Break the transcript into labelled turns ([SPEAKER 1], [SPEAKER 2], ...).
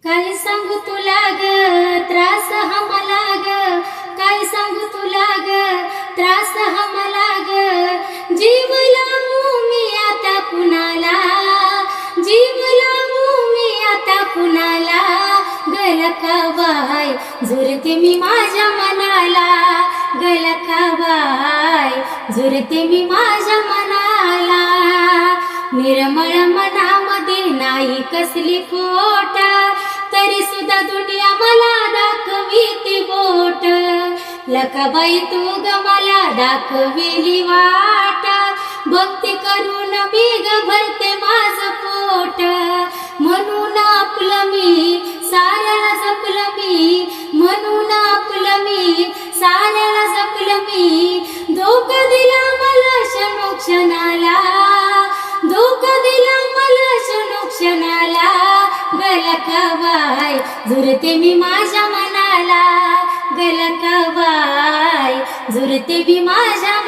[SPEAKER 1] काय सांगू तुला ग त्रास हा मला ग, काय सांगू तुला ग त्रास हा मला ग, जीव लावू मी आता कुणाला, जीव लावू मी आता कुणाला, गलकाबाई झुरते मी माझ्या मनाला, गलकाबाई झुरते मी माझ्या मनाला, निर्मळ मनामध्ये नाही कसली खोट, तरी सुद्धा दुनिया मला दाखविते बोट, लकाबाई तू ग मला दाखविली वाट, भक्ती करून मी ग भरते माझं पोट, म्हणून आपलं मी साऱ्याला जपलं मी, म्हणून आपलं मी साऱ्याला जपलं मी, धोका दिला मला क्षणोक्षणाला, धोका दिला मला क्षणोक्षणाला, गलकाबाई झुरते मी माझ्या मनाला, गलकाबाई झुरते मी माझ्या